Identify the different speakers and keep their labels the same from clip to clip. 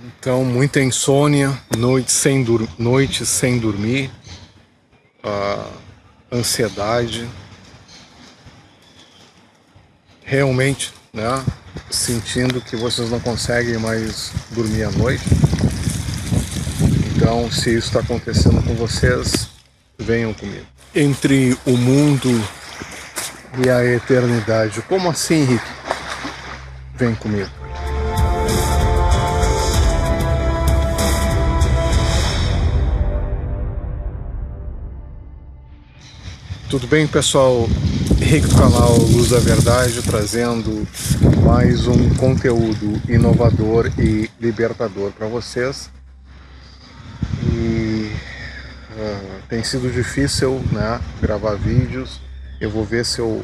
Speaker 1: Então, muita insônia, noites sem dormir, ansiedade, realmente, né, sentindo que vocês não conseguem mais dormir à noite. Então, se isso está acontecendo com vocês, venham comigo. Entre o mundo e a eternidade. Como assim, Rick? Vem comigo. Tudo bem, pessoal? Rick do canal Luz da Verdade, trazendo mais um conteúdo inovador e libertador para vocês. E tem sido difícil, né, gravar vídeos. Eu vou ver se eu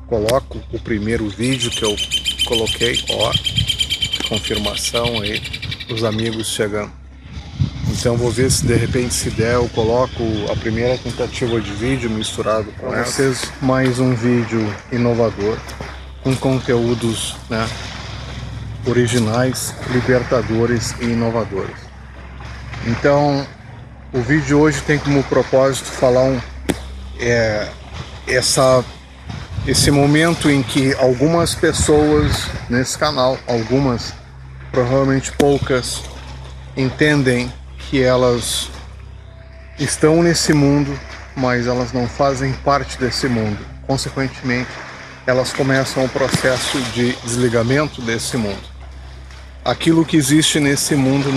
Speaker 1: coloco o primeiro vídeo que eu coloquei, ó, confirmação aí, os amigos chegando. Então vou ver se de repente, se der, eu coloco a primeira tentativa de vídeo misturado com vocês. Mais um vídeo inovador, com conteúdos, né, originais, libertadores e inovadores. Então, o vídeo de hoje tem como propósito falar esse momento em que algumas pessoas nesse canal, algumas, provavelmente poucas, entendem que elas estão nesse mundo, mas elas não fazem parte desse mundo. Consequentemente, elas começam o processo de desligamento desse mundo. Aquilo que existe nesse mundo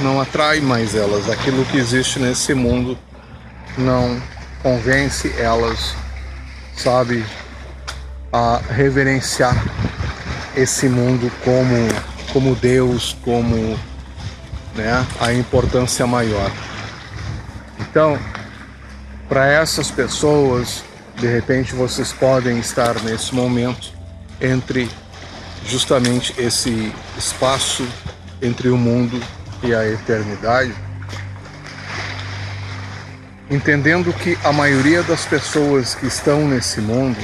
Speaker 1: não atrai mais elas. Aquilo que existe nesse mundo não convence elas, sabe, a reverenciar esse mundo como Deus, como, né, a importância maior. Então, para essas pessoas, de repente vocês podem estar nesse momento entre justamente esse espaço entre o mundo e a eternidade, entendendo que a maioria das pessoas que estão nesse mundo,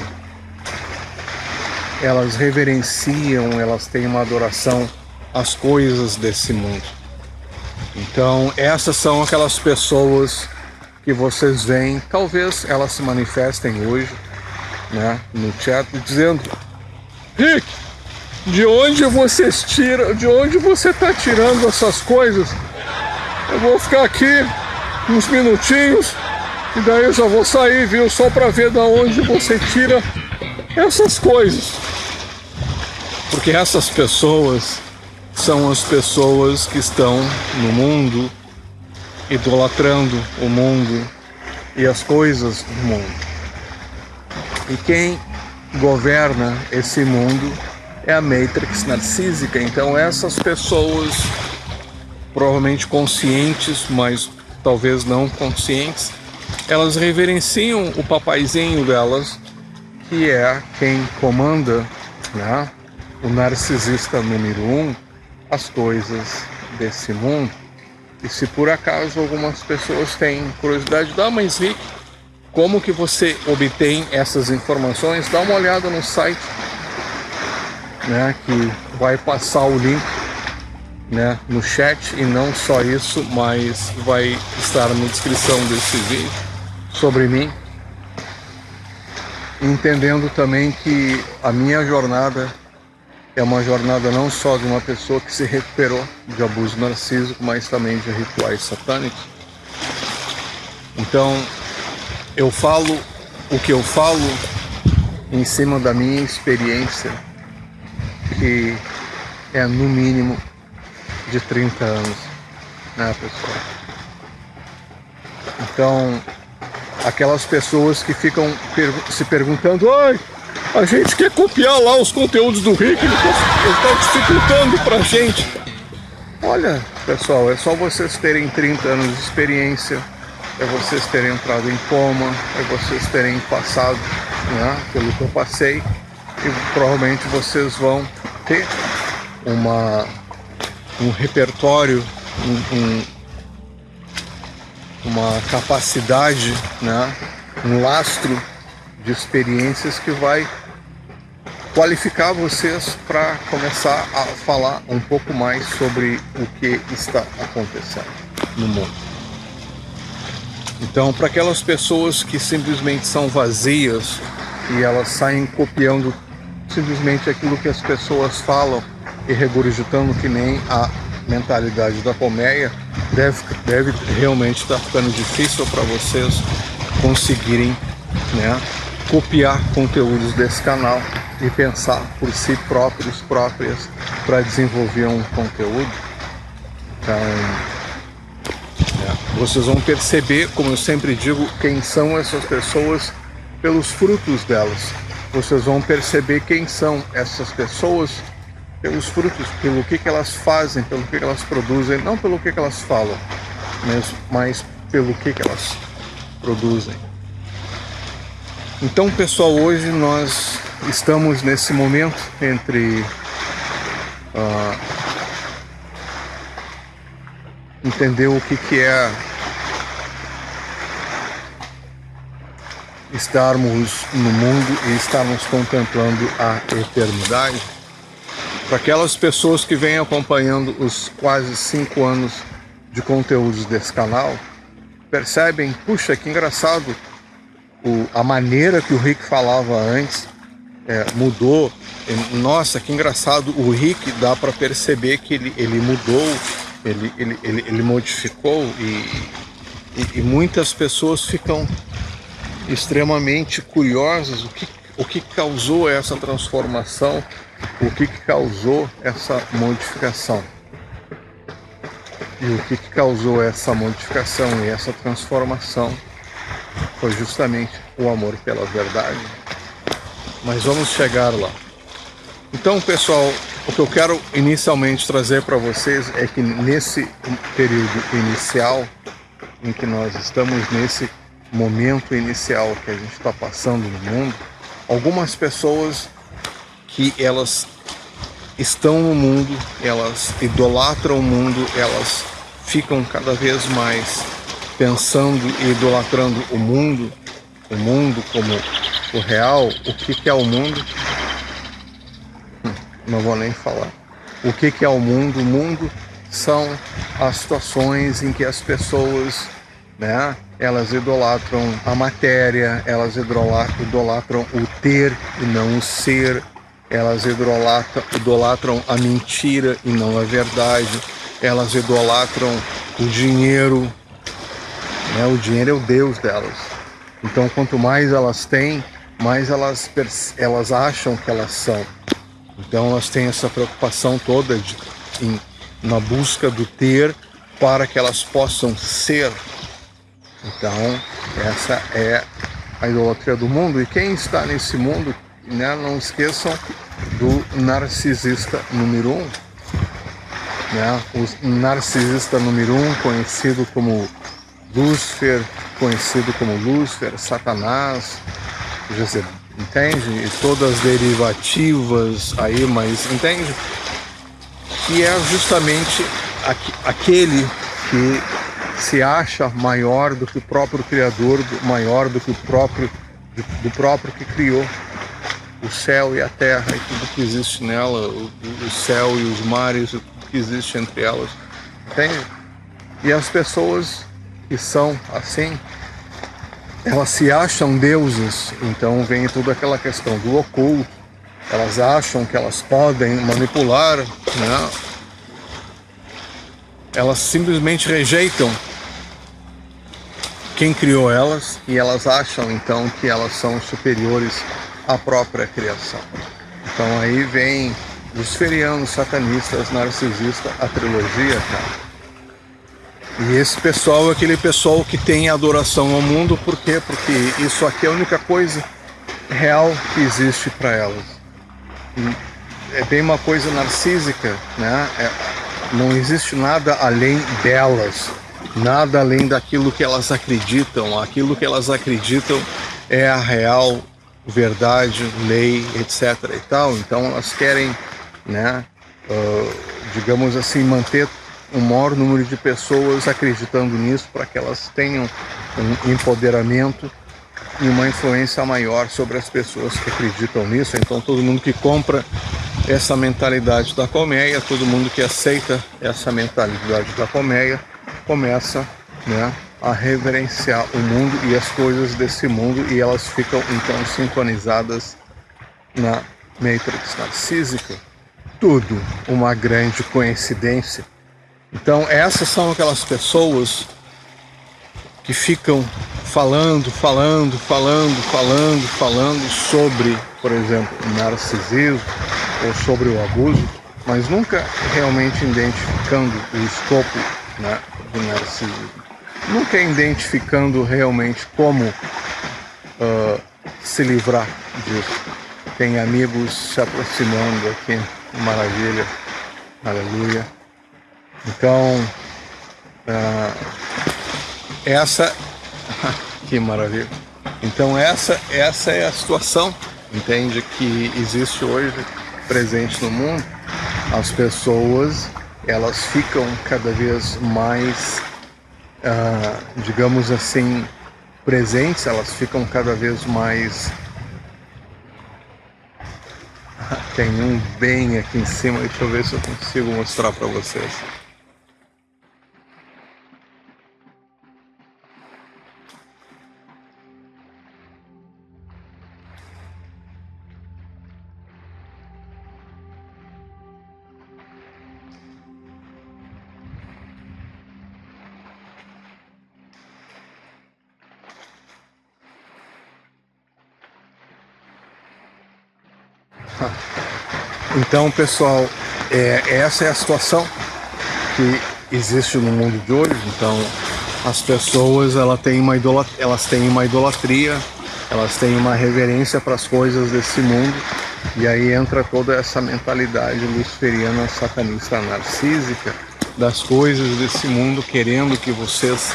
Speaker 1: elas reverenciam, elas têm uma adoração às coisas desse mundo. Então, essas são aquelas pessoas que vocês veem, talvez elas se manifestem hoje, né, no chat, dizendo: Rick, de onde você está tirando essas coisas? Eu vou ficar aqui uns minutinhos e daí eu já vou sair, viu? Só para ver da onde você tira essas coisas. Porque essas pessoas são as pessoas que estão no mundo, idolatrando o mundo e as coisas do mundo. E quem governa esse mundo é a Matrix narcísica. Então essas pessoas, provavelmente conscientes, mas talvez não conscientes, elas reverenciam o papaizinho delas, que é quem comanda, né, o narcisista número 1, as coisas desse mundo. E se por acaso algumas pessoas têm curiosidade, mas Rick, como que você obtém essas informações? Dá uma olhada no site, né, que vai passar o link, né, no chat, e não só isso, mas vai estar na descrição desse vídeo sobre mim, entendendo também que a minha jornada é uma jornada não só de uma pessoa que se recuperou de abuso narcísico, mas também de rituais satânicos. Então, eu falo o que eu falo em cima da minha experiência, que é no mínimo de 30 anos, né, pessoal? Então, aquelas pessoas que ficam se perguntando: ai, a gente quer copiar lá os conteúdos do Rick, ele tá dificultando pra gente. Olha, pessoal, é só vocês terem 30 anos de experiência, é vocês terem entrado em coma, é vocês terem passado, né, pelo que eu passei, e provavelmente vocês vão ter um repertório, uma capacidade, né, um lastro de experiências que vai qualificar vocês para começar a falar um pouco mais sobre o que está acontecendo no mundo. Então, para aquelas pessoas que simplesmente são vazias e elas saem copiando simplesmente aquilo que as pessoas falam e regurgitando que nem a mentalidade da colmeia, deve realmente estar ficando difícil para vocês conseguirem, né, copiar conteúdos desse canal e pensar por si próprias para desenvolver um conteúdo. Então, vocês vão perceber, como eu sempre digo, quem são essas pessoas pelos frutos delas. Vocês vão perceber quem são essas pessoas pelos frutos, pelo que elas fazem, pelo que elas produzem, não pelo que elas falam, mas pelo que elas produzem. Então, pessoal, hoje nós estamos nesse momento entre entender o que é estarmos no mundo e estarmos contemplando a eternidade. Para aquelas pessoas que vêm acompanhando os quase 5 anos de conteúdos desse canal, percebem, puxa, que engraçado, a maneira que o Rick falava antes mudou. Nossa, que engraçado, o Rick dá para perceber que ele mudou, ele modificou, e muitas pessoas ficam extremamente curiosas o que causou essa transformação, o que causou essa modificação. E o que causou essa modificação e essa transformação foi justamente o amor pela verdade. Mas vamos chegar lá. Então, pessoal, o que eu quero inicialmente trazer para vocês é que nesse período inicial, em que nós estamos nesse momento inicial que a gente está passando no mundo, algumas pessoas que elas estão no mundo, elas idolatram o mundo, elas ficam cada vez mais pensando e idolatrando o mundo como o real. O que é o mundo? Não vou nem falar. O que é o mundo? O mundo são as situações em que as pessoas, né, elas idolatram a matéria, elas idolatram o ter e não o ser, elas idolatram a mentira e não a verdade, elas idolatram o dinheiro, né? O dinheiro é o Deus delas. Então, quanto mais elas têm, mais elas acham que elas são. Então, elas têm essa preocupação toda na busca do ter para que elas possam ser. Então, essa é a idolatria do mundo. E quem está nesse mundo, né, não esqueçam do narcisista número 1. Né? O narcisista número 1, conhecido como Lúcifer, Satanás, entende? E todas as derivativas aí, mas entende? Que é justamente aquele que se acha maior do que o próprio Criador, maior do que do próprio que criou o céu e a terra e tudo que existe nela, o céu e os mares, o que existe entre elas, entende? E as pessoas que são assim, elas se acham deuses. Então vem toda aquela questão do oculto. Elas acham que elas podem manipular, né? Elas simplesmente rejeitam quem criou elas e elas acham então que elas são superiores à própria criação. Então aí vem luciferianos, satanistas, narcisistas, a trilogia, cara. E esse pessoal é aquele pessoal que tem adoração ao mundo. Por quê? Porque isso aqui é a única coisa real que existe para elas. E é bem uma coisa narcísica, né? Não existe nada além delas, nada além daquilo que elas acreditam. Aquilo que elas acreditam é a real verdade, lei, etc. e tal. Então elas querem, né, digamos assim, manter o maior número de pessoas acreditando nisso para que elas tenham um empoderamento e uma influência maior sobre as pessoas que acreditam nisso. Então todo mundo que compra essa mentalidade da colmeia, todo mundo que aceita essa mentalidade da colmeia, começa, né, a reverenciar o mundo e as coisas desse mundo, e elas ficam então sincronizadas na Matrix narcísica. Tudo uma grande coincidência. Então essas são aquelas pessoas que ficam falando sobre, por exemplo, o narcisismo ou sobre o abuso, mas nunca realmente identificando o escopo, né, do narcisismo. Nunca identificando realmente como se livrar disso. Tem amigos se aproximando aqui, maravilha, aleluia. Então, essa, que maravilha. Então essa é a situação, entende, que existe hoje, presente no mundo. As pessoas, elas ficam cada vez mais, digamos assim, presentes, elas ficam cada vez mais... Tem um bem aqui em cima, deixa eu ver se eu consigo mostrar para vocês. Então, pessoal, essa é a situação que existe no mundo de hoje. Então, as pessoas, elas têm uma idolatria, elas têm uma reverência para as coisas desse mundo, e aí entra toda essa mentalidade luciferiana, satanista, narcísica, das coisas desse mundo, querendo que vocês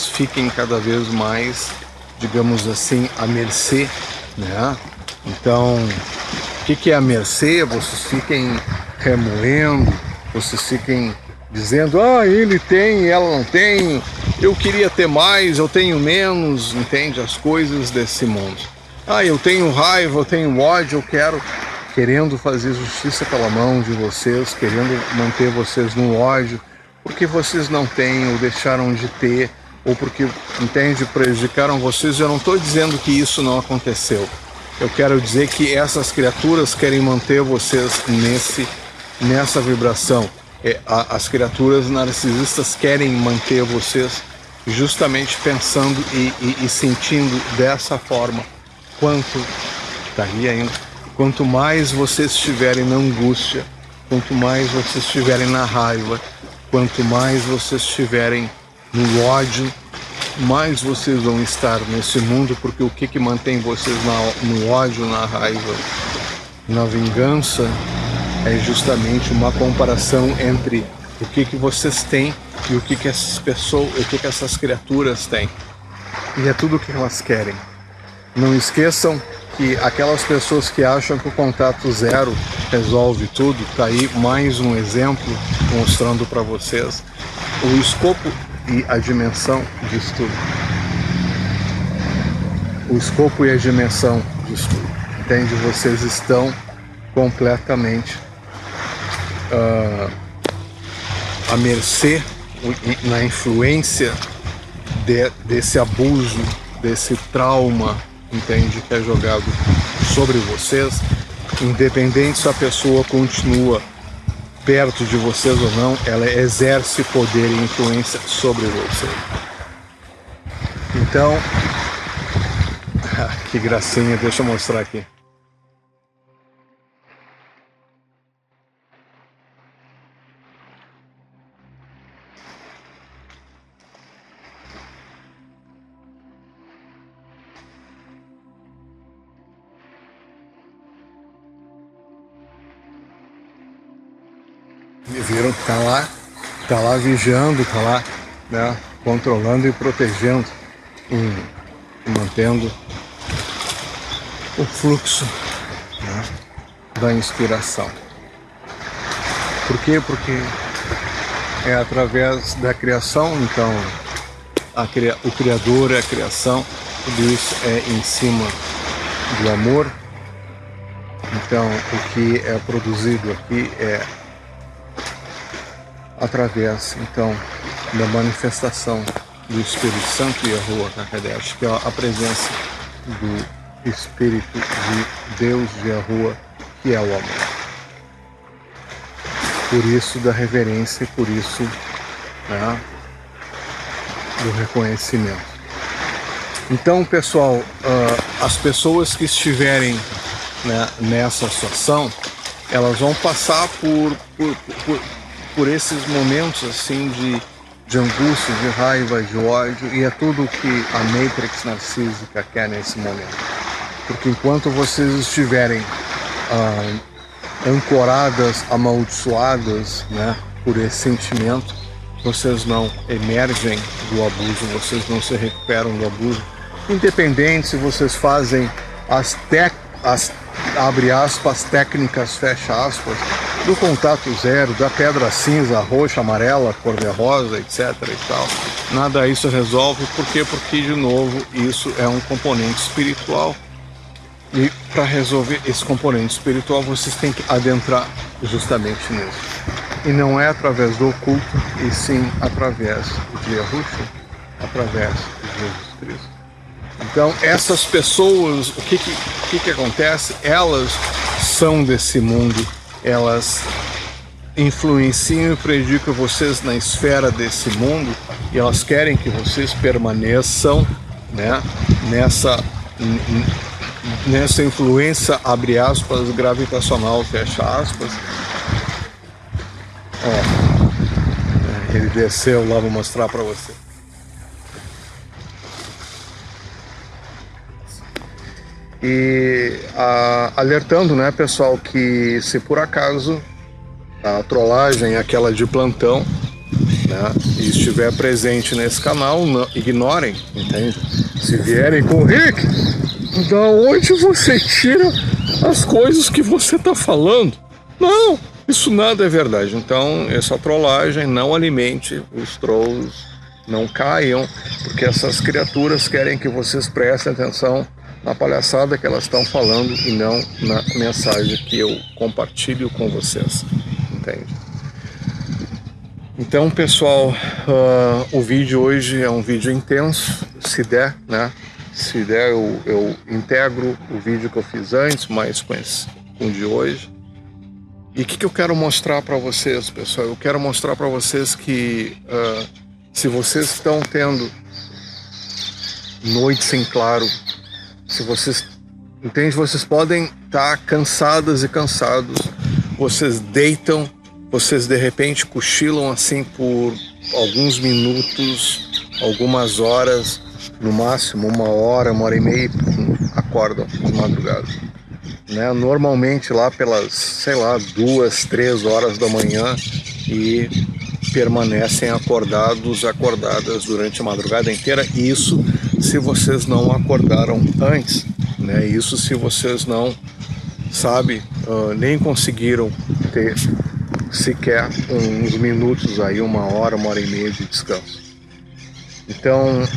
Speaker 1: fiquem cada vez mais, digamos assim, à mercê, né? Então, o que é a mercê? Vocês fiquem remoendo, vocês fiquem dizendo, ele tem, ela não tem, eu queria ter mais, eu tenho menos, entende? As coisas desse mundo. Eu tenho raiva, eu tenho ódio, querendo fazer justiça pela mão de vocês, querendo manter vocês no ódio, porque vocês não têm ou deixaram de ter, ou porque, entende, prejudicaram vocês. Eu não estou dizendo que isso não aconteceu. Eu quero dizer que essas criaturas querem manter vocês nessa vibração. As criaturas narcisistas querem manter vocês justamente pensando e sentindo dessa forma. Quanto mais vocês estiverem na angústia, quanto mais vocês estiverem na raiva, quanto mais vocês estiverem no ódio, mais vocês vão estar nesse mundo, porque o que mantém vocês no ódio, na raiva, na vingança, é justamente uma comparação entre o que vocês têm e o que essas pessoas, o que essas criaturas têm. E é tudo o que elas querem. Não esqueçam que aquelas pessoas que acham que o contato zero resolve tudo, tá aí mais um exemplo mostrando para vocês o escopo e a dimensão disso tudo. O escopo e a dimensão disso tudo. Entende? Vocês estão completamente à mercê, na influência desse abuso, desse trauma, entende? Que é jogado sobre vocês, independente se a pessoa continua perto de vocês ou não, ela exerce poder e influência sobre você. Então, que gracinha, deixa eu mostrar aqui. Me viram que tá lá vigiando, tá lá, né, controlando e protegendo, e mantendo o fluxo, né, da inspiração. Por quê? Porque é através da criação, então o Criador, a criação, tudo isso é em cima do amor. Então, o que é produzido aqui é através, então, da manifestação do Espírito Santo e Yahuwah HaKadosh, que é a presença do Espírito de Deus, de Yahuwah, que é o amor. Por isso da reverência, por isso, né, do reconhecimento. Então, pessoal, as pessoas que estiverem, né, nessa situação, elas vão passar por esses momentos assim de angústia, de raiva, de ódio, e é tudo o que a Matrix narcísica quer nesse momento. Porque enquanto vocês estiverem ancoradas, amaldiçoadas, né, por esse sentimento, vocês não emergem do abuso, vocês não se recuperam do abuso, independente se vocês fazem abre aspas, técnicas, fecha aspas, do contato zero, da pedra cinza, roxa, amarela, cor-de-rosa, etc. e tal. Nada isso resolve, por quê? Porque, de novo, isso é um componente espiritual. E para resolver esse componente espiritual, vocês têm que adentrar justamente nisso. E não é através do oculto, e sim através de Yahushua, através de Jesus Cristo. Então, essas pessoas, o que acontece? Elas são desse mundo, elas influenciam e prejudicam vocês na esfera desse mundo, e elas querem que vocês permaneçam, né, nessa influência, abre aspas, gravitacional, fecha aspas. Ó, ele desceu lá, vou mostrar para você. E alertando, né, pessoal, que se por acaso a trollagem, aquela de plantão, né, e estiver presente nesse canal, não, ignorem, entende? Se vierem com Rick, da onde você tira as coisas que você está falando? Não, isso nada é verdade. Então, essa trollagem, não alimente os trolls, não caiam, porque essas criaturas querem que vocês prestem atenção na palhaçada que elas estão falando e não na mensagem que eu compartilho com vocês, entende? Então, pessoal, o vídeo hoje é um vídeo intenso. Se der, né? Se der, eu integro o vídeo que eu fiz antes, mais com o de hoje. E o que eu quero mostrar para vocês, pessoal? Eu quero mostrar para vocês que se vocês estão tendo noites em claro, se vocês, entende, vocês podem estar cansadas e cansados, vocês deitam, vocês de repente cochilam assim por alguns minutos, algumas horas, no máximo uma hora e meia, acordam de madrugada, né? Normalmente lá pelas, sei lá, 2, 3 horas da manhã, e permanecem acordadas durante a madrugada inteira. Isso se vocês não acordaram antes, né? Isso se vocês não, sabe, nem conseguiram ter sequer uns minutos aí, uma hora e meia de descanso. Então,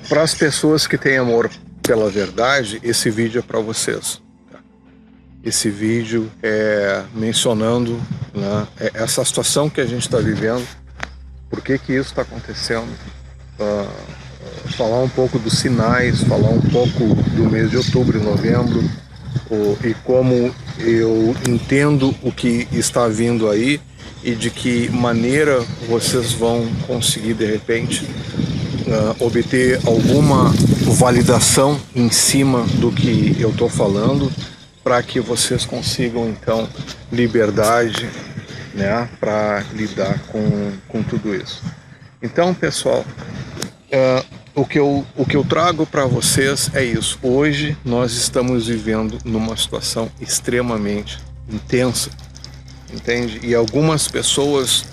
Speaker 1: para as pessoas que têm amor pela verdade, esse vídeo é para vocês. Esse vídeo é mencionando, né, essa situação que a gente está vivendo, por que isso está acontecendo, falar um pouco dos sinais, falar um pouco do mês de outubro e novembro, e como eu entendo o que está vindo aí e de que maneira vocês vão conseguir de repente obter alguma validação em cima do que eu estou falando, para que vocês consigam então liberdade, né, para lidar com tudo isso. Então, pessoal, o que eu trago para vocês é isso. Hoje nós estamos vivendo numa situação extremamente intensa, entende? E algumas pessoas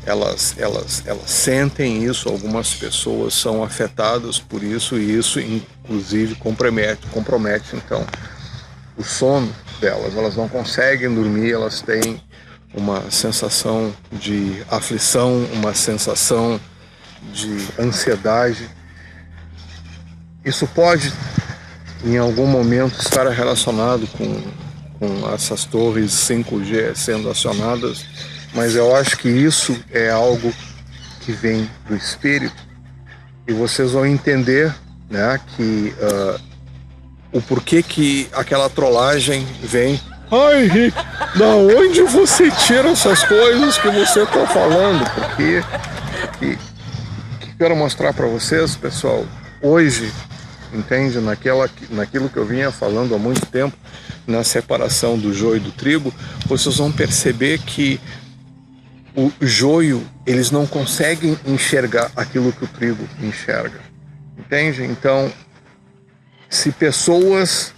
Speaker 1: elas sentem isso, algumas pessoas são afetadas por isso, e isso inclusive compromete então o sono delas. Elas não conseguem dormir, elas têm uma sensação de aflição, uma sensação de ansiedade, Isso pode, em algum momento, estar relacionado com essas torres 5G sendo acionadas, mas eu acho que isso é algo que vem do espírito, e vocês vão entender, né, que o porquê que aquela trollagem vem. Ai, Rick, da onde você tira essas coisas que você está falando? Porque que quero mostrar para vocês, pessoal, hoje, entende, naquilo que eu vinha falando há muito tempo, na separação do joio do trigo, vocês vão perceber que o joio, eles não conseguem enxergar aquilo que o trigo enxerga, entende? Então, se pessoas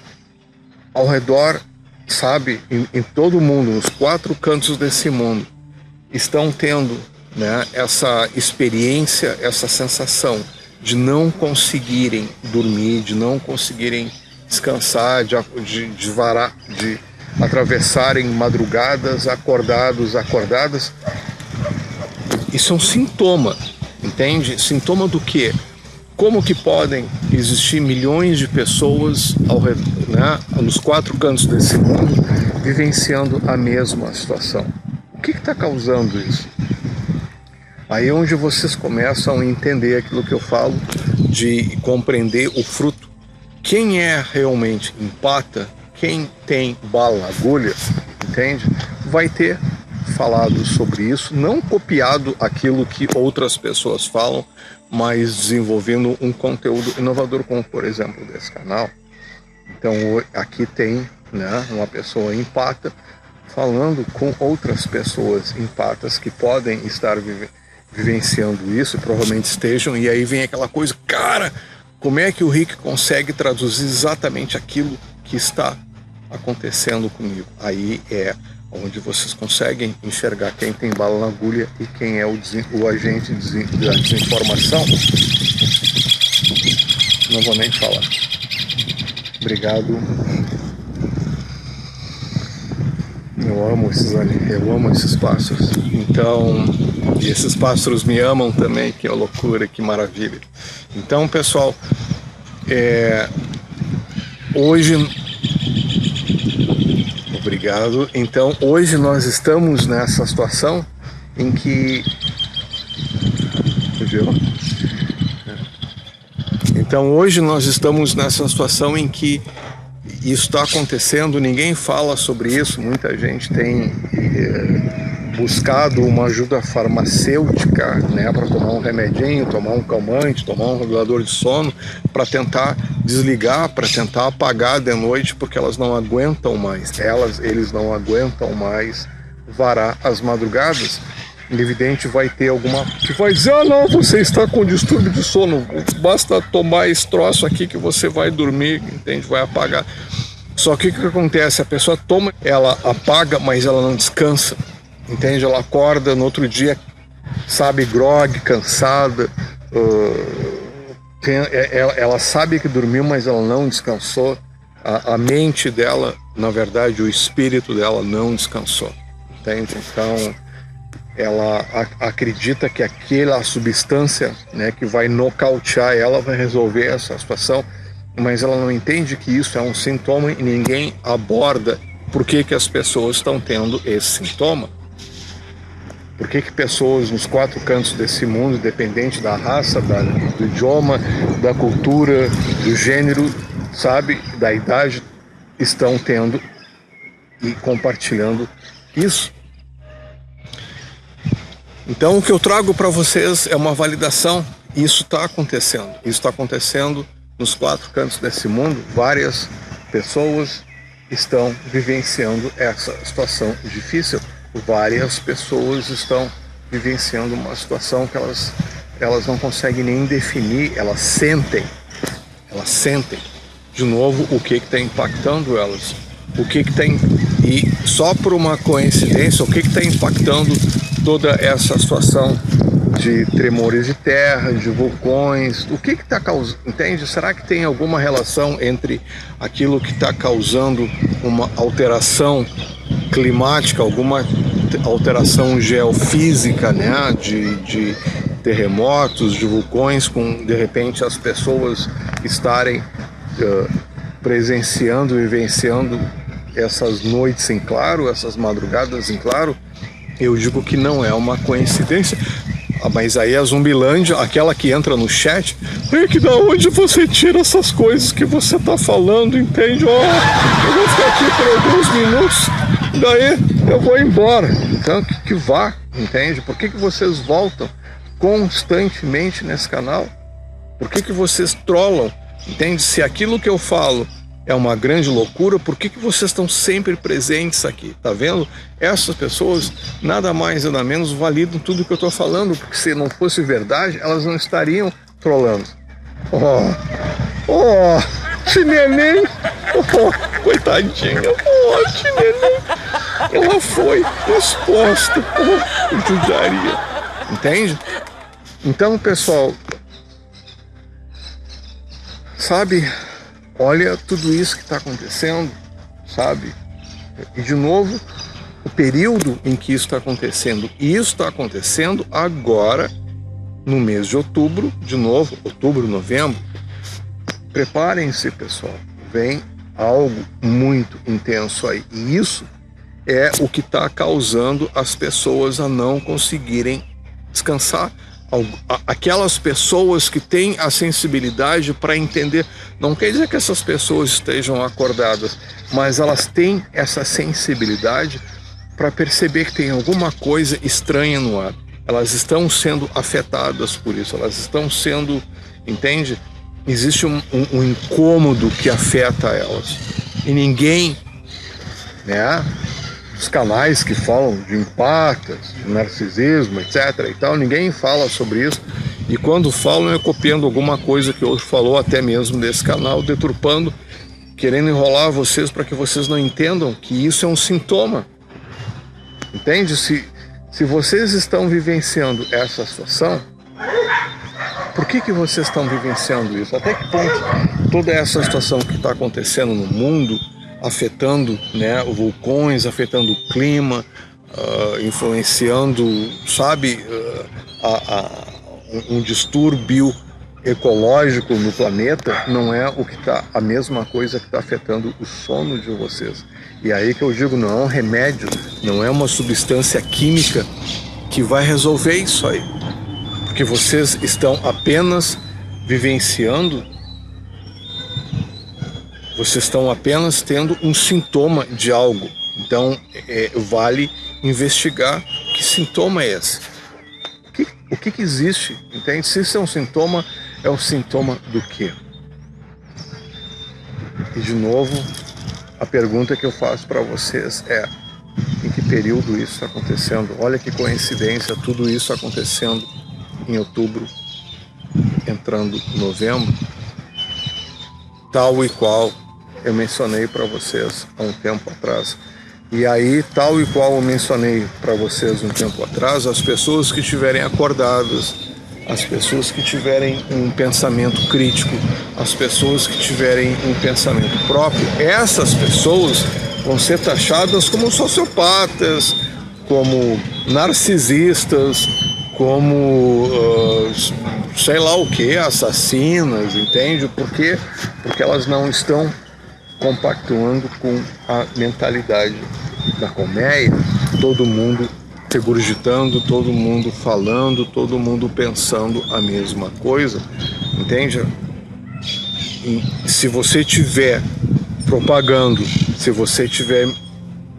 Speaker 1: ao redor, sabe, em todo o mundo, nos 4 cantos desse mundo, estão tendo, né, essa experiência, essa sensação de não conseguirem dormir, de não conseguirem descansar, de atravessarem madrugadas, acordadas, isso é um sintoma, entende? Sintoma do quê? Como que podem existir milhões de pessoas né, nos 4 cantos desse mundo vivenciando a mesma situação? O que está causando isso? Aí é onde vocês começam a entender aquilo que eu falo, de compreender o fruto. Quem é realmente empata, quem tem bala na agulha, entende? Vai ter falado sobre isso, não copiado aquilo que outras pessoas falam, mas desenvolvendo um conteúdo inovador, como por exemplo desse canal. Então aqui tem, né, uma pessoa empata falando com outras pessoas empatas que podem estar vivenciando isso, provavelmente estejam, e aí vem aquela coisa, cara, como é que o Rick consegue traduzir exatamente aquilo que está acontecendo comigo? Aí é onde vocês conseguem enxergar quem tem bala na agulha e quem é o agente da desinformação. Não vou nem falar. Obrigado. Eu amo esses pássaros. Então, e esses pássaros me amam também, que loucura, que maravilha. Então, pessoal, hoje... Obrigado. Então, hoje nós estamos nessa situação em que... Viu? Então, hoje nós estamos nessa situação em que isso está acontecendo, ninguém fala sobre isso, muita gente tem buscado uma ajuda farmacêutica, né, para tomar um remedinho, tomar um calmante, tomar um regulador de sono, para tentar desligar, para tentar apagar de noite, porque elas não aguentam mais, eles não aguentam mais varar as madrugadas. Evidente, vai ter alguma que vai dizer, ah não, você está com distúrbio de sono, basta tomar esse troço aqui que você vai dormir, entende, vai apagar. Só que o que acontece, a pessoa toma, ela apaga, mas ela não descansa, entende, ela acorda no outro dia, sabe, grogue, cansada, ela sabe que dormiu, mas ela não descansou, a mente dela, na verdade, o espírito dela não descansou, entende, então... ela acredita que aquela substância, né, que vai nocautear ela vai resolver essa situação, mas ela não entende que isso é um sintoma e ninguém aborda por que as pessoas estão tendo esse sintoma. Por que pessoas nos 4 cantos desse mundo, independente da raça, do idioma, da cultura, do gênero, sabe, da idade, estão tendo e compartilhando isso? Então o que eu trago para vocês é uma validação. Isso está acontecendo. Isso está acontecendo nos 4 cantos desse mundo. Várias pessoas estão vivenciando essa situação difícil. Várias pessoas estão vivenciando uma situação que elas não conseguem nem definir. Elas sentem. De novo, o que está impactando elas. E só por uma coincidência, o que está impactando toda essa situação de tremores de terra, de vulcões, o que está causando, entende? Será que tem alguma relação entre aquilo que está causando uma alteração climática, alguma alteração geofísica, né? terremotos, de vulcões, com de repente as pessoas estarem presenciando, vivenciando essas noites em claro, essas madrugadas em claro. Eu digo que não é uma coincidência. Mas aí a Zumbilândia, aquela que entra no chat, é que da onde você tira essas coisas que você tá falando, entende? Eu vou ficar aqui por alguns minutos, daí eu vou embora. Então que vá, entende? Por que vocês voltam constantemente nesse canal? Por que vocês trollam? Entende? Se aquilo que eu falo é uma grande loucura, por que vocês estão sempre presentes aqui? Tá vendo? Essas pessoas nada mais nada menos validam tudo que eu tô falando, porque se não fosse verdade, elas não estariam trollando. Tineném, coitadinha, Tineném, ela foi exposta, judiaria, entende? Então, pessoal, sabe, olha tudo isso que está acontecendo, sabe? E de novo, o período em que isso está acontecendo. E isso está acontecendo agora, no mês de outubro, de novo, outubro, novembro. Preparem-se, pessoal. Vem algo muito intenso aí. E isso é o que está causando as pessoas a não conseguirem descansar. Aquelas pessoas que têm a sensibilidade para entender, não quer dizer que essas pessoas estejam acordadas, mas elas têm essa sensibilidade para perceber que tem alguma coisa estranha no ar. Elas estão sendo afetadas por isso, elas estão sendo, entende? Existe um incômodo que afeta elas. E ninguém, né? Os canais que falam de empatas, de narcisismo, etc. e tal, ninguém fala sobre isso. E quando falam é copiando alguma coisa que outro falou, até mesmo desse canal, deturpando, querendo enrolar vocês para que vocês não entendam que isso é um sintoma. Entende? Se vocês estão vivenciando essa situação, por que vocês estão vivenciando isso? Até que ponto toda essa situação que está acontecendo no mundo, afetando, né, vulcões, afetando o clima, influenciando, sabe, um distúrbio ecológico no planeta, não é o que tá, a mesma coisa que está afetando o sono de vocês. E aí que eu digo, não é um remédio, não é uma substância química que vai resolver isso aí. Porque vocês estão apenas vivenciando, vocês estão apenas tendo um sintoma de algo. Então, vale investigar que sintoma é esse. O que existe, entende? Se isso é um sintoma do quê? E de novo, a pergunta que eu faço para vocês é: em que período isso está acontecendo? Olha que coincidência, tudo isso acontecendo em outubro, entrando em novembro, tal e qual eu mencionei para vocês há um tempo atrás. E aí, tal e qual eu mencionei para vocês um tempo atrás, as pessoas que estiverem acordadas, as pessoas que tiverem um pensamento crítico, as pessoas que tiverem um pensamento próprio, essas pessoas vão ser taxadas como sociopatas, como narcisistas, como sei lá o que, assassinas, entende? Por quê? Porque elas não estão compactuando com a mentalidade da colmeia, todo mundo regurgitando, todo mundo falando, todo mundo pensando a mesma coisa, entende? E se você estiver propagando, se você estiver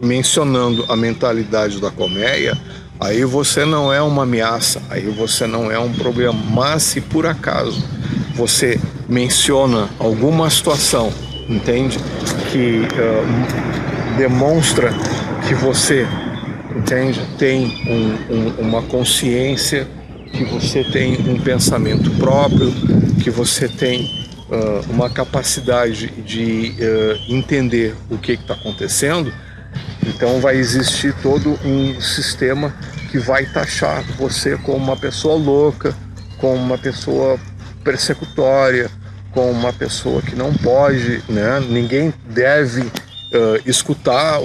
Speaker 1: mencionando a mentalidade da colmeia, aí você não é uma ameaça, aí você não é um problema. Mas se por acaso você menciona alguma situação, entende, que demonstra que você, entende, tem uma consciência, que você tem um pensamento próprio, que você tem uma capacidade de entender o que está acontecendo, então vai existir todo um sistema que vai taxar você como uma pessoa louca, como uma pessoa persecutória, como uma pessoa que não pode, né? Ninguém deve escutar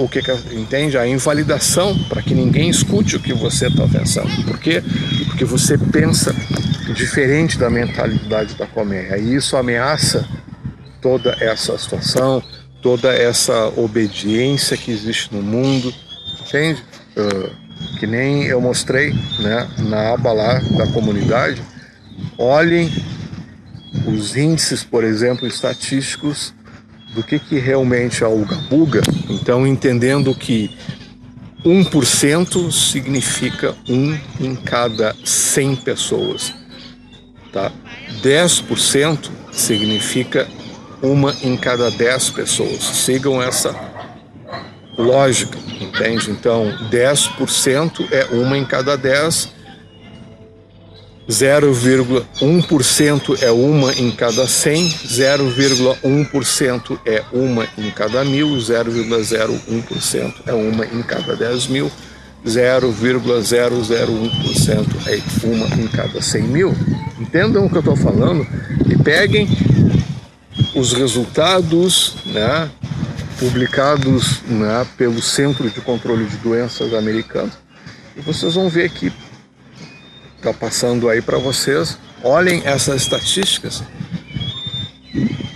Speaker 1: entende? A invalidação, para que ninguém escute o que você está pensando. Por quê? porque você pensa diferente da mentalidade da colmeia. E isso ameaça toda essa situação, toda essa obediência que existe no mundo, entende? Que nem eu mostrei, né, na aba lá da comunidade. Olhem os índices, por exemplo, estatísticos do que realmente é o Uga-Buga. Então, entendendo que 1% significa 1 em cada 100 pessoas, tá? 10% significa 1 em cada 10 pessoas. Sigam essa lógica, entende? Então, 10% é 1 em cada 10, 0,1% é 1 em cada 100, 0,1% é 1 em cada 1000, 0,01% é 1 em cada 10.000, 0,001% é 1 em cada 100.000. Entendam o que eu estou falando e peguem os resultados, né, publicados, né, pelo Centro de Controle de Doenças americano, e vocês vão ver que está passando aí para vocês. Olhem essas estatísticas,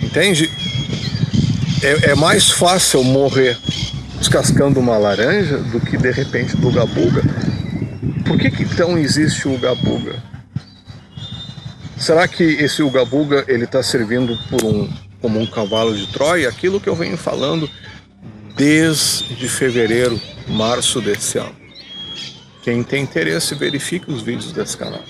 Speaker 1: entende? É mais fácil morrer descascando uma laranja do que de repente do Uga-Buga. Por que então existe o Uga-Buga? Será que esse Uga-Buga ele está servindo como um cavalo de Troia? Aquilo que eu venho falando desde fevereiro, março desse ano. Quem tem interesse, verifique os vídeos desse canal.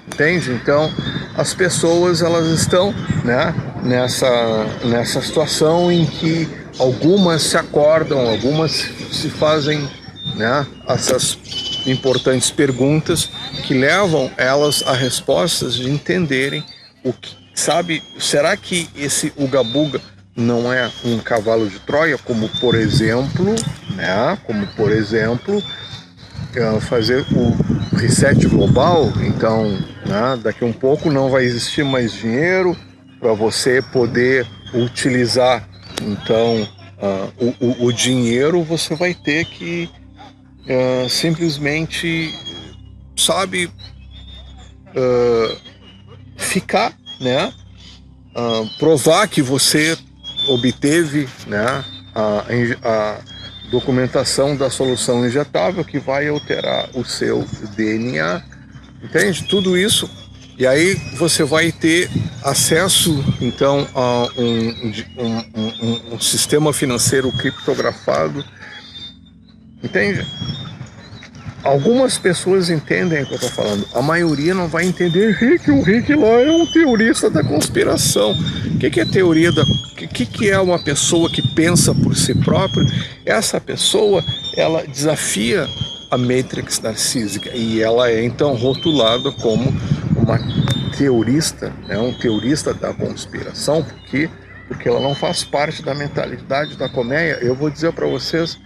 Speaker 1: Entende? Então, as pessoas elas estão, né, nessa situação em que algumas se acordam, algumas se fazem, né, essas importantes perguntas que levam elas a respostas de entenderem o que, sabe, será que esse Uga-Buga não é um cavalo de Troia, como por exemplo, né, fazer o reset global? Então, né, daqui um pouco não vai existir mais dinheiro para você poder utilizar. Então, o dinheiro você vai ter que simplesmente, sabe, ficar, né, provar que você obteve, né, a documentação da solução injetável que vai alterar o seu DNA, entende? Tudo isso, e aí você vai ter acesso então a um sistema financeiro criptografado, entende? Algumas pessoas entendem o que eu estou falando, a maioria não vai entender. O Rick lá é um teorista da conspiração. O que é teoria da... O que é uma pessoa que pensa por si própria? Essa pessoa, ela desafia a Matrix narcísica e ela é então rotulada como uma teorista, né? Um teorista da conspiração, porque ela não faz parte da mentalidade da colmeia. Eu vou dizer para vocês,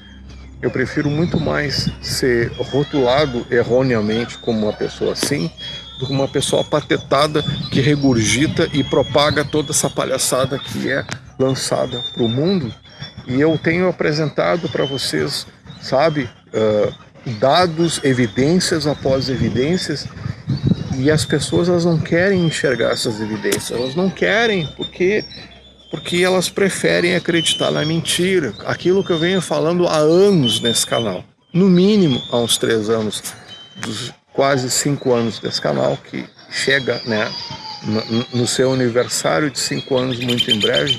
Speaker 1: eu prefiro muito mais ser rotulado erroneamente como uma pessoa assim, do que uma pessoa patetada que regurgita e propaga toda essa palhaçada que é lançada para o mundo. E eu tenho apresentado para vocês, sabe, dados, evidências após evidências, e as pessoas elas não querem enxergar essas evidências, elas não querem, porque elas preferem acreditar na mentira. Aquilo que eu venho falando há anos nesse canal, no mínimo há uns 3 anos, dos quase 5 anos desse canal, que chega, né, no seu aniversário de 5 anos muito em breve.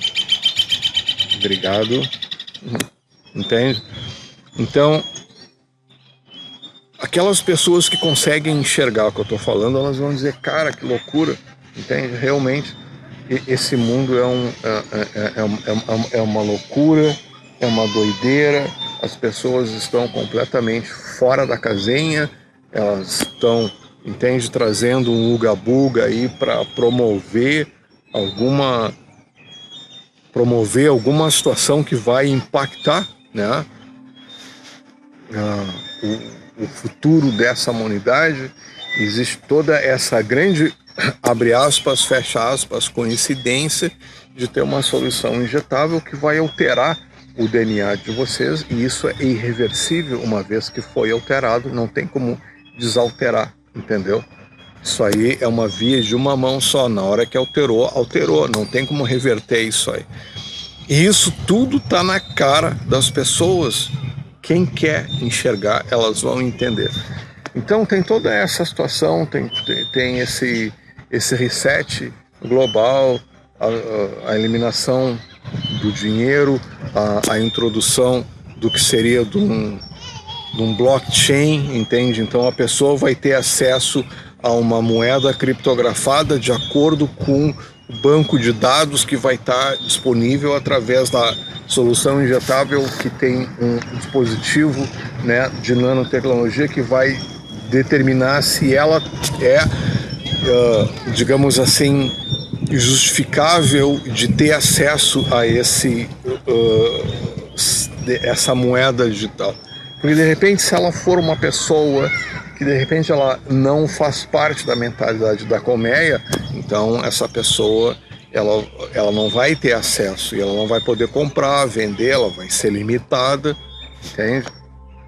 Speaker 1: Obrigado. Entende? Então, aquelas pessoas que conseguem enxergar o que eu estou falando, elas vão dizer, cara, que loucura, entende? Realmente, esse mundo é uma loucura, é uma doideira, as pessoas estão completamente fora da casinha, elas estão, entende, trazendo um Uga-Buga aí para promover alguma situação que vai impactar, né, o futuro dessa humanidade. Existe toda essa grande, abre aspas, fecha aspas, coincidência de ter uma solução injetável que vai alterar o DNA de vocês, e isso é irreversível. Uma vez que foi alterado, não tem como desalterar, entendeu? Isso aí é uma via de uma mão só. Na hora que alterou, alterou. Não tem como reverter isso aí. E isso tudo tá na cara das pessoas. Quem quer enxergar, elas vão entender. Então tem toda essa situação, tem esse reset global, a eliminação do dinheiro, a introdução do que seria de um blockchain, entende? Então a pessoa vai ter acesso a uma moeda criptografada de acordo com o banco de dados que vai estar disponível através da solução injetável, que tem um dispositivo, né, de nanotecnologia que vai determinar se ela é, digamos assim, justificável de ter acesso a essa moeda digital. Porque de repente, se ela for uma pessoa que de repente ela não faz parte da mentalidade da colmeia, então essa pessoa ela não vai ter acesso e ela não vai poder comprar, vender, ela vai ser limitada, entende?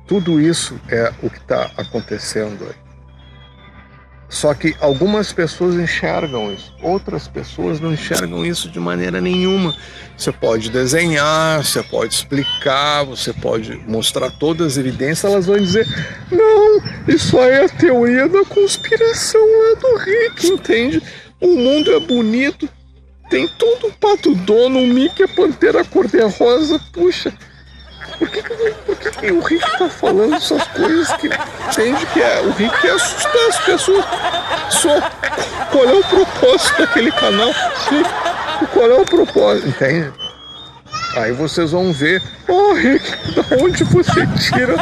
Speaker 1: Tudo isso é o que está acontecendo aí. Só que algumas pessoas enxergam isso, outras pessoas não enxergam isso de maneira nenhuma. Você pode desenhar, você pode explicar, você pode mostrar todas as evidências, elas vão dizer: não, isso aí é a teoria da conspiração lá do Rick, entende? O mundo é bonito, tem todo o Pato Dono, o Mickey, a Pantera Cor-de-Rosa, puxa. Por que o Rick tá falando essas coisas que entende que é? O Rick quer assustar as pessoas. Só qual é o propósito daquele canal? Qual é o propósito? Entende? Aí vocês vão ver: oh, Rick, da onde você tira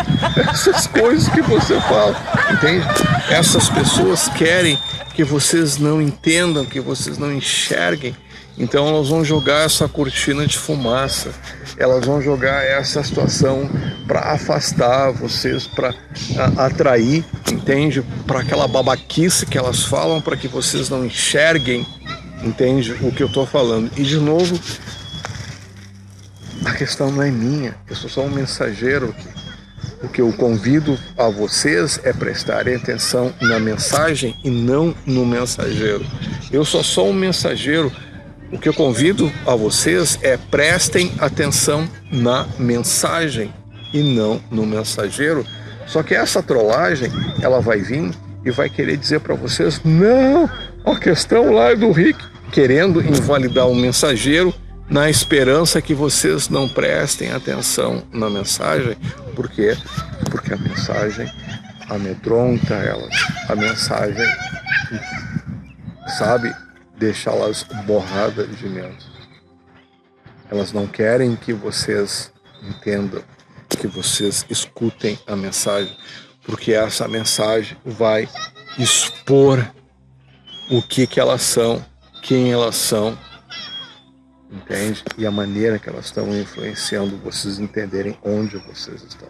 Speaker 1: essas coisas que você fala? Entende? Essas pessoas querem que vocês não entendam, que vocês não enxerguem. Então elas vão jogar essa cortina de fumaça, elas vão jogar essa situação para afastar vocês, para atrair, entende? Para aquela babaquice que elas falam, para que vocês não enxerguem, entende? O que eu estou falando. E de novo, a questão não é minha, eu sou só um mensageiro aqui. O que eu convido a vocês é prestarem atenção na mensagem e não no mensageiro. Eu só sou um mensageiro. O que eu convido a vocês é: prestem atenção na mensagem e não no mensageiro. Só que essa trollagem, ela vai vir e vai querer dizer para vocês: não, a questão lá é do Rick, querendo invalidar o mensageiro, na esperança que vocês não prestem atenção na mensagem. Por quê? Porque a mensagem amedronta elas. A mensagem, sabe, deixá-las borradas de medo. Elas não querem que vocês entendam, que vocês escutem a mensagem, porque essa mensagem vai expor o que elas são, quem elas são, entende? E a maneira que elas estão influenciando vocês entenderem onde vocês estão,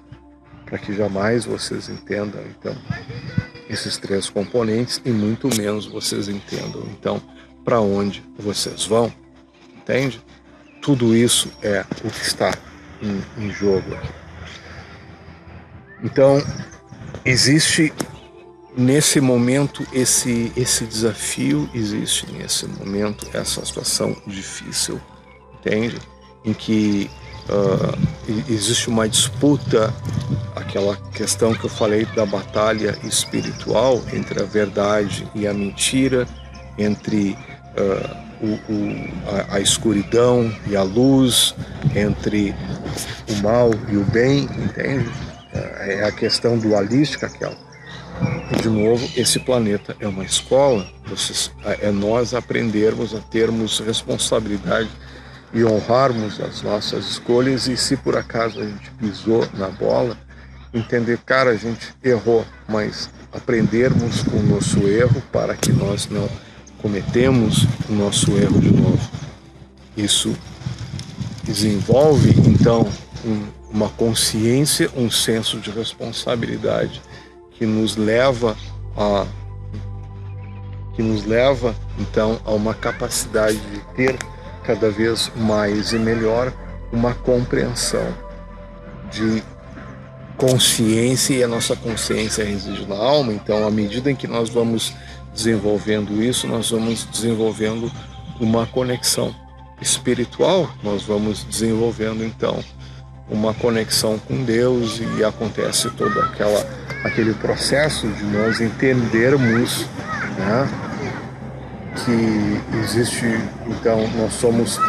Speaker 1: para que jamais vocês entendam, então, esses três componentes, e muito menos vocês entendam, então, para onde vocês vão, entende? Tudo isso é o que está em jogo aqui. Então, existe nesse momento esse desafio, existe nesse momento essa situação difícil, entende? Em que existe uma disputa, aquela questão que eu falei da batalha espiritual entre a verdade e a mentira, entre a escuridão e a luz, entre o mal e o bem, entende? É a questão dualística aquela. E de novo, esse planeta é uma escola, é nós aprendermos a termos responsabilidade e honrarmos as nossas escolhas, e se por acaso a gente pisou na bola, entender, cara, a gente errou, mas aprendermos com o nosso erro para que nós não cometemos o nosso erro de novo. Isso desenvolve, então, uma consciência, um senso de responsabilidade que nos leva, então, a uma capacidade de ter cada vez mais e melhor uma compreensão de consciência, e a nossa consciência reside na alma. Então, à medida em que nós vamos desenvolvendo isso, nós vamos desenvolvendo uma conexão espiritual, nós vamos desenvolvendo então uma conexão com Deus, e acontece todo aquele processo de nós entendermos, né, que existe, então nós somos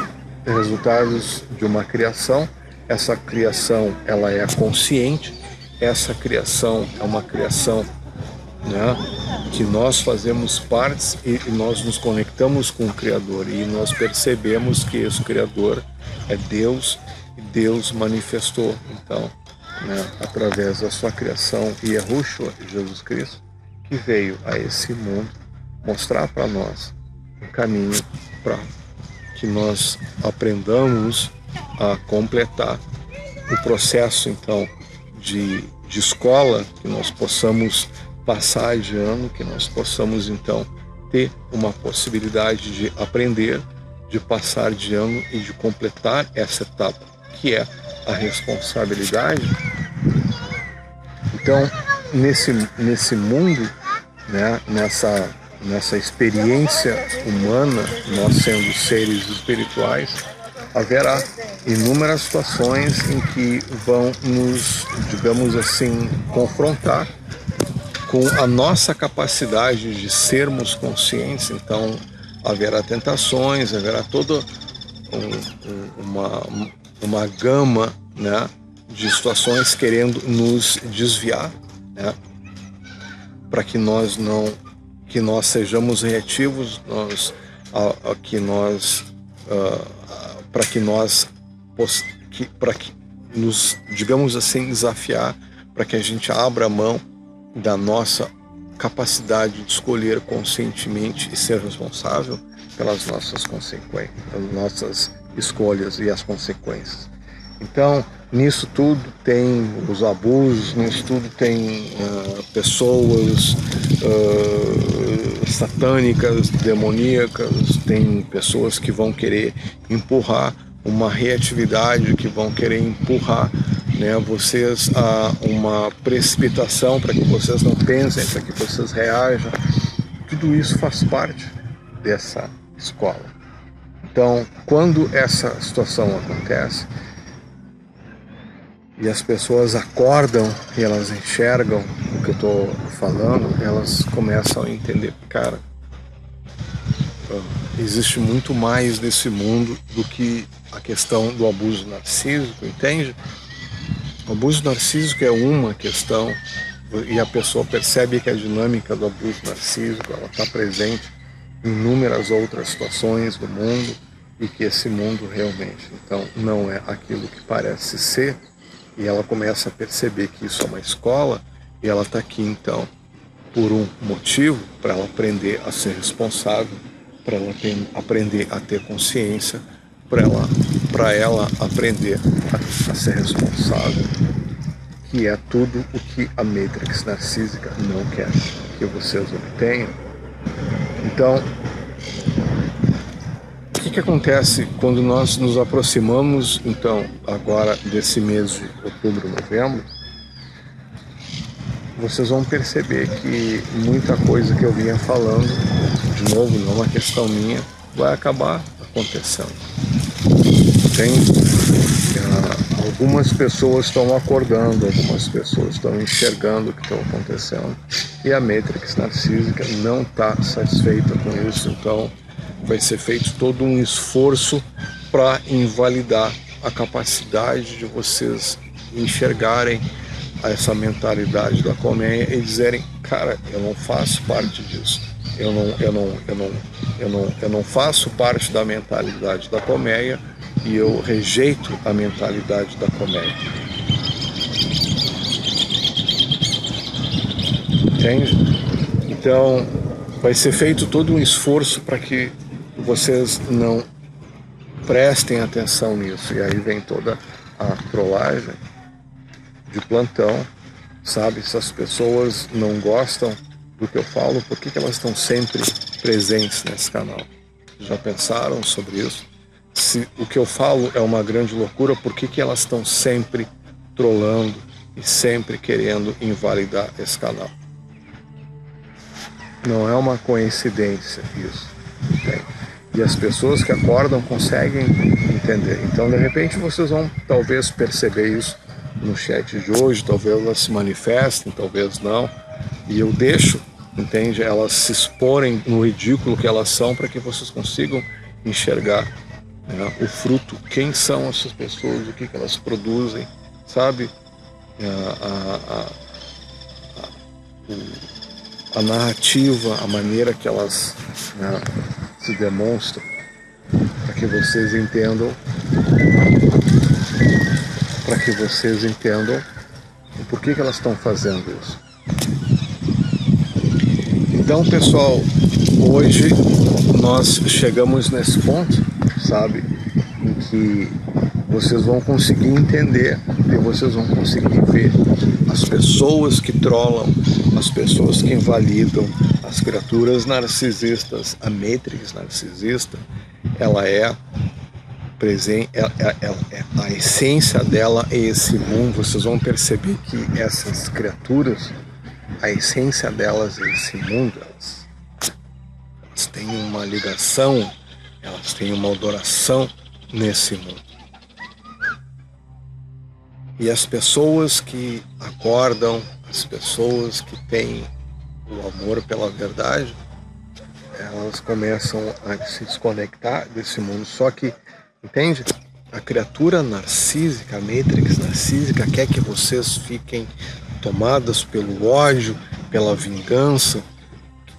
Speaker 1: resultados de uma criação. Essa criação, ela é consciente, essa criação é uma criação, né, que nós fazemos partes, e nós nos conectamos com o Criador, e nós percebemos que esse Criador é Deus, e Deus manifestou então, né, através da sua criação, e Yahushua, Jesus Cristo, que veio a esse mundo mostrar para nós um caminho para que nós aprendamos a completar o processo então de escola, que nós possamos passar de ano, que nós possamos então ter uma possibilidade de aprender, de passar de ano e de completar essa etapa, que é a responsabilidade. Então, nesse mundo, né, nessa experiência humana, nós sendo seres espirituais, haverá inúmeras situações em que vão nos, digamos assim, confrontar com a nossa capacidade de sermos conscientes. Então, haverá tentações, haverá toda uma gama, né, de situações querendo nos desviar, né, para que nós sejamos reativos, para que nos, digamos assim, desafiar, para que a gente abra mão da nossa capacidade de escolher conscientemente e ser responsável pelas nossas consequências, pelas nossas escolhas e as consequências. Então, nisso tudo tem os abusos, nisso tudo tem pessoas satânicas, demoníacas, tem pessoas que vão querer empurrar uma reatividade, que vão querer empurrar, né, vocês a uma precipitação, para que vocês não pensem, para que vocês reajam. Tudo isso faz parte dessa escola. Então, quando essa situação acontece e as pessoas acordam e elas enxergam o que eu estou falando, elas começam a entender, cara, existe muito mais nesse mundo do que a questão do abuso narcísico, entende? O abuso narcísico é uma questão, e a pessoa percebe que a dinâmica do abuso narcísico ela está presente em inúmeras outras situações do mundo, e que esse mundo realmente então não é aquilo que parece ser, e ela começa a perceber que isso é uma escola, e ela está aqui então por um motivo, para ela aprender a ser responsável, para ela aprender a ter consciência, para ela aprender a ser responsável, que é tudo o que a Matrix narcísica não quer que vocês obtenham. Então, o que acontece quando nós nos aproximamos, então, agora desse mês de outubro, novembro? Vocês vão perceber que muita coisa que eu vinha falando, de novo, não é uma questão minha, vai acabar acontecendo. Algumas pessoas estão acordando, algumas pessoas estão enxergando o que está acontecendo, e a Matrix narcísica não está satisfeita com isso. Então vai ser feito todo um esforço para invalidar a capacidade de vocês enxergarem essa mentalidade da colmeia e dizerem, cara, eu não faço parte disso, eu não faço parte da mentalidade da colmeia, e eu rejeito a mentalidade da colmeia. Entende? Então vai ser feito todo um esforço para que vocês não prestem atenção nisso, e aí vem toda a trollagem de plantão, sabe? Se as pessoas não gostam do que eu falo, por que elas estão sempre presentes nesse canal? Já pensaram sobre isso? Se o que eu falo é uma grande loucura, por que elas estão sempre trollando, e sempre querendo invalidar esse canal. Não é uma coincidência isso, entende? E as pessoas que acordam conseguem entender. Então, de repente, vocês vão talvez perceber isso no chat de hoje, talvez elas se manifestem, talvez não. E eu deixo, entende, elas se exporem no ridículo que elas são para que vocês consigam enxergar, né, o fruto, quem são essas pessoas, o que elas produzem, sabe? A narrativa, a maneira que elas, né, se demonstram, para que vocês entendam, o porquê que elas estão fazendo isso. Então, pessoal, hoje nós chegamos nesse ponto, sabe, em que vocês vão conseguir entender e vocês vão conseguir ver as pessoas que trollam, as pessoas que invalidam, as criaturas narcisistas. A Matrix narcisista, ela é presente, a essência dela é esse mundo. Vocês vão perceber que essas criaturas, a essência delas é esse mundo. Elas têm uma ligação, elas têm uma adoração nesse mundo. E as pessoas que acordam, as pessoas que têm o amor pela verdade, elas começam a se desconectar desse mundo. Só que, entende? A criatura narcísica, a Matrix narcísica, quer que vocês fiquem tomadas pelo ódio, pela vingança,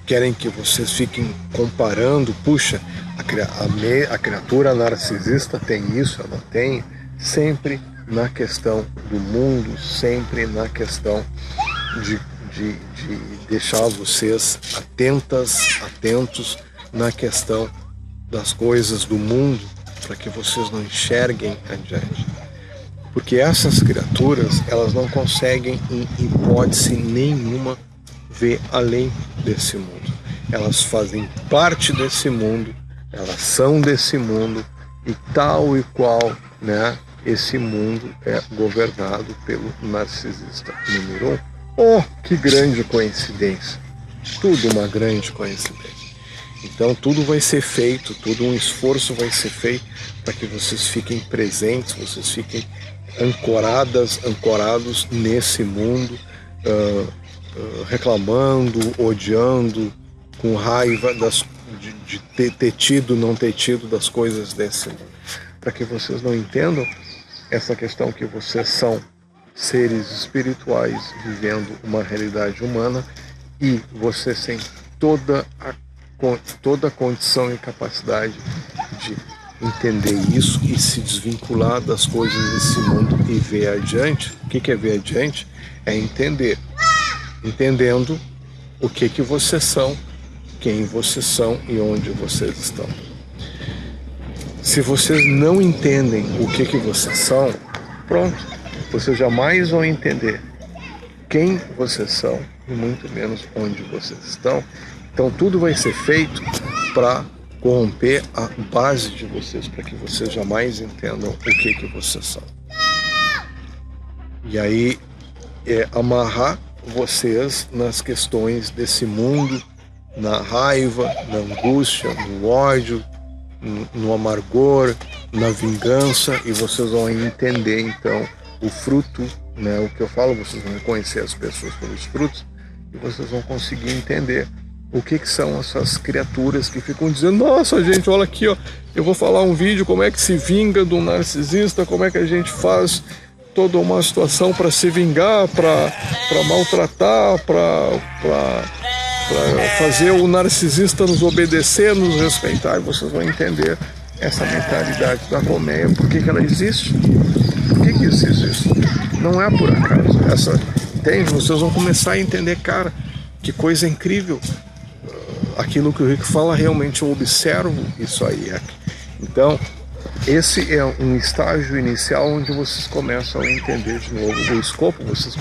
Speaker 1: querem que vocês fiquem comparando. Puxa, a criatura narcisista tem isso, ela tem, sempre na questão do mundo, sempre na questão de deixar vocês atentos na questão das coisas do mundo, para que vocês não enxerguem adiante. Porque essas criaturas, elas não conseguem, em hipótese nenhuma, ver além desse mundo. Elas fazem parte desse mundo, elas são desse mundo, e tal e qual, né, esse mundo é governado pelo narcisista número 1. Oh, que grande coincidência! Tudo uma grande coincidência. Então tudo vai ser feito, todo um esforço vai ser feito para que vocês fiquem presentes, vocês fiquem ancorados nesse mundo, reclamando, odiando, com raiva de ter tido, não ter tido das coisas desse mundo. Para que vocês não entendam essa questão que vocês são seres espirituais vivendo uma realidade humana, e vocês têm toda a condição e capacidade de entender isso e se desvincular das coisas desse mundo e ver adiante. O que é ver adiante? É entender. Entendendo o que vocês são, quem vocês são e onde vocês estão. Se vocês não entendem o que vocês são, pronto, vocês jamais vão entender quem vocês são e muito menos onde vocês estão. Então tudo vai ser feito para corromper a base de vocês, para que vocês jamais entendam o que vocês são. E aí amarrar vocês nas questões desse mundo, na raiva, na angústia, no ódio, no amargor, na vingança, e vocês vão entender então o fruto, né? O que eu falo, vocês vão reconhecer as pessoas pelos frutos, e vocês vão conseguir entender o que são essas criaturas que ficam dizendo: nossa, gente, olha aqui, ó, eu vou falar um vídeo como é que se vinga do narcisista, como é que a gente faz toda uma situação para se vingar, para maltratar, para fazer o narcisista nos obedecer, nos respeitar. E vocês vão entender essa mentalidade da colmeia, por que ela existe, por que existe isso. Não é por acaso. Entende? Vocês vão começar a entender, cara, que coisa incrível. Aquilo que o Rick fala, realmente eu observo isso aí. Então, esse é um estágio inicial onde vocês começam a entender de novo o escopo, vocês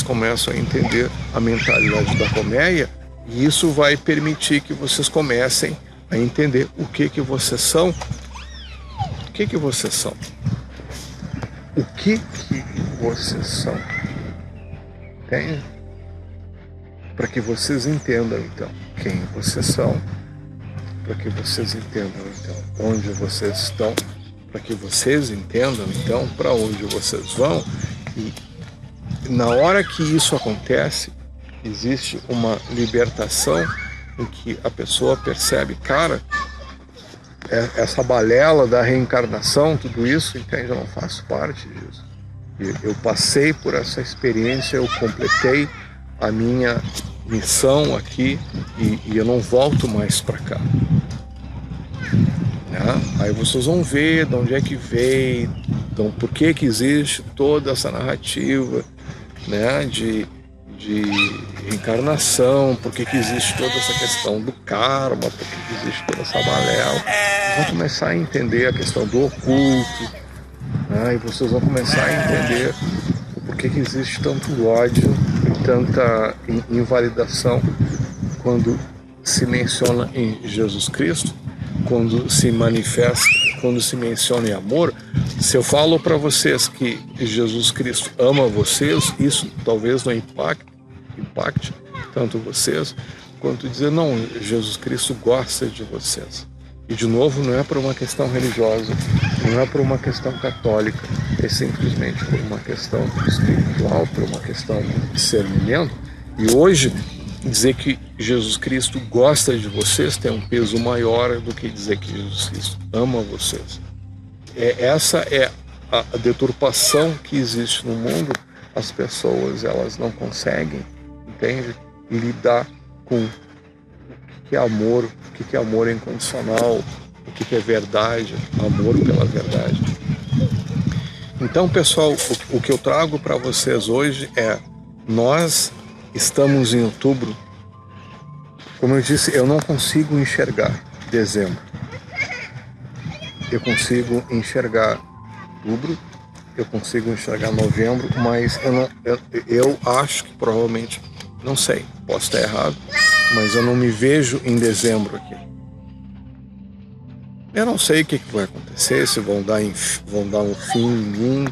Speaker 1: começam a entender a mentalidade da colmeia, e isso vai permitir que vocês comecem a entender o que vocês são. O que vocês são? o que vocês são. Entende? Para que vocês entendam, então, quem vocês são, para que vocês entendam, então, onde vocês estão, para que vocês entendam, então, para onde vocês vão. E na hora que isso acontece, existe uma libertação em que a pessoa percebe, cara, essa balela da reencarnação, tudo isso, entende? Eu não faço parte disso. Eu passei por essa experiência, eu completei a minha missão aqui e eu não volto mais para cá. Né? Aí vocês vão ver de onde é que veio, então por que existe toda essa narrativa, né, de reencarnação, por que existe toda essa questão do karma, por que existe toda essa balela. Vocês vão começar a entender a questão do oculto, né, e vocês vão começar a entender o porquê que existe tanto ódio e tanta invalidação quando se menciona em Jesus Cristo, quando se manifesta, quando se menciona em amor. Se eu falo para vocês que Jesus Cristo ama vocês, isso talvez não impacte tanto vocês, quanto dizer, não, Jesus Cristo gosta de vocês. E de novo, não é por uma questão religiosa, não é por uma questão católica, é simplesmente por uma questão espiritual, por uma questão de discernimento. E hoje, dizer que Jesus Cristo gosta de vocês tem um peso maior do que dizer que Jesus Cristo ama vocês. Essa é a deturpação que existe no mundo. As pessoas, elas não conseguem, entende, lidar com o que é amor, o que é amor incondicional, o que é verdade, amor pela verdade. Então, pessoal, o que eu trago para vocês hoje é: nós estamos em outubro. Como eu disse, eu não consigo enxergar dezembro. Eu consigo enxergar outubro, eu consigo enxergar novembro, mas eu acho que provavelmente, não sei, posso estar errado, mas eu não me vejo em dezembro aqui. Eu não sei o que vai acontecer, se vão dar um fim em mim,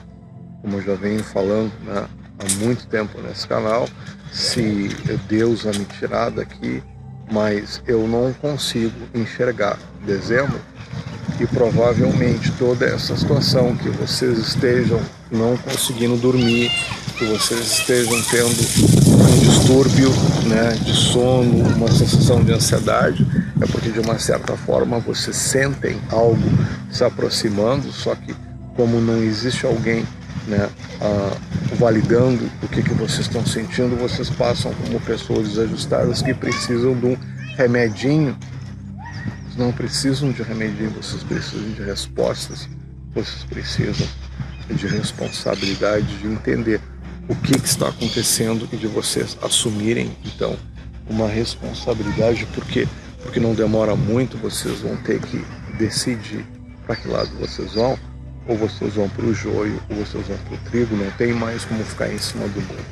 Speaker 1: como eu já venho falando, né, há muito tempo nesse canal, se Deus vai me tirar daqui, mas eu não consigo enxergar dezembro. E provavelmente toda essa situação que vocês estejam não conseguindo dormir, que vocês estejam tendo um distúrbio, né, de sono, uma sensação de ansiedade, é porque de uma certa forma vocês sentem algo se aproximando, só que como não existe alguém, né, validando o que vocês estão sentindo, vocês passam como pessoas desajustadas que precisam de um remedinho. Não precisam de remedinho, vocês precisam de respostas, vocês precisam de responsabilidade, de entender o que está acontecendo e de vocês assumirem, então, uma responsabilidade, porque não demora muito, vocês vão ter que decidir para que lado vocês vão, ou vocês vão para o joio, ou vocês vão para o trigo, não tem mais como ficar em cima do muro,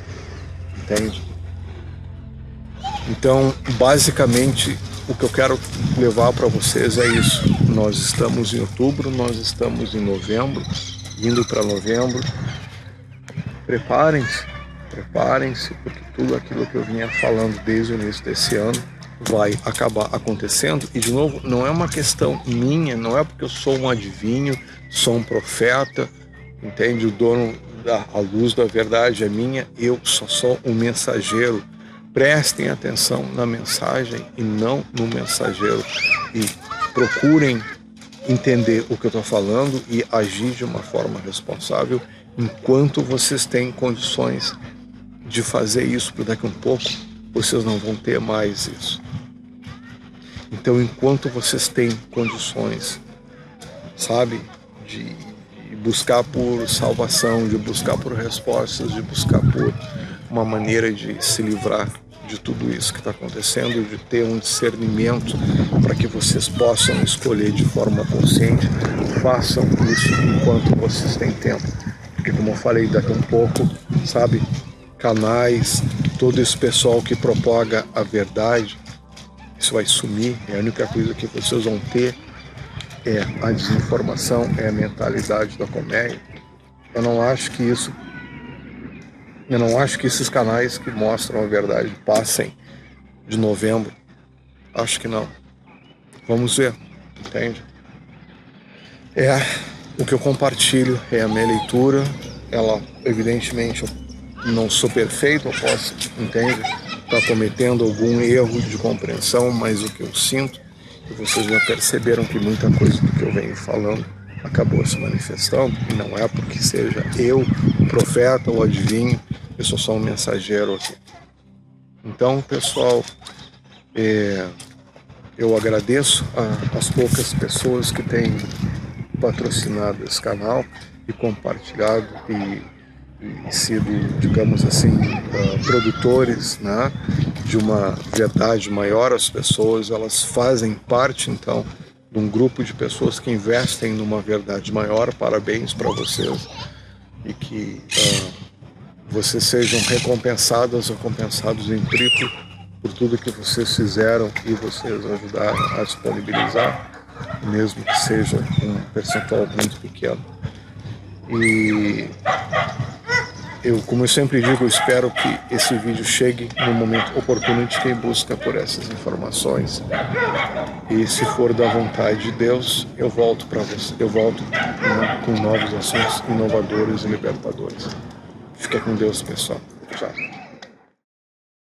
Speaker 1: entende? Então, basicamente, o que eu quero levar para vocês é isso. Nós estamos em outubro, nós estamos em novembro, indo para novembro. Preparem-se, porque tudo aquilo que eu vinha falando desde o início desse ano vai acabar acontecendo. E, de novo, não é uma questão minha, não é porque eu sou um adivinho, sou um profeta, entende? O dono da luz da verdade é minha, eu só sou um mensageiro. Prestem atenção na mensagem e não no mensageiro, e procurem entender o que eu estou falando e agir de uma forma responsável enquanto vocês têm condições de fazer isso, porque daqui a um pouco vocês não vão ter mais isso. Então, enquanto vocês têm condições, sabe, de buscar por salvação, de buscar por respostas, de buscar por uma maneira de se livrar de tudo isso que está acontecendo, de ter um discernimento para que vocês possam escolher de forma consciente, façam isso enquanto vocês têm tempo. Porque, como eu falei, daqui a um pouco, sabe, canais, todo esse pessoal que propaga a verdade, isso vai sumir. A única coisa que vocês vão ter é a desinformação, é a mentalidade da colmeia, Eu não acho que esses canais que mostram a verdade passem de novembro. Acho que não. Vamos ver, entende? O que eu compartilho é a minha leitura. Ela, evidentemente, eu não sou perfeito, eu posso, entende? Estar cometendo algum erro de compreensão, mas o que eu sinto, e vocês já perceberam que muita coisa do que eu venho falando acabou se manifestando, e não é porque seja eu, o profeta ou adivinho, eu sou só um mensageiro aqui. Então, pessoal, eu agradeço às poucas pessoas que têm patrocinado esse canal e compartilhado e sido, digamos assim, produtores, né, de uma verdade maior. As pessoas, elas fazem parte, então, de um grupo de pessoas que investem numa verdade maior. Parabéns para vocês, e que vocês sejam recompensados em triplo por tudo que vocês fizeram e vocês ajudaram a disponibilizar, mesmo que seja um percentual muito pequeno. E como eu sempre digo, eu espero que esse vídeo chegue no momento oportuno de quem busca por essas informações. E se for da vontade de Deus, eu volto para você. Eu volto, né, com novos assuntos inovadores e libertadores. Fica com Deus, pessoal. Tchau.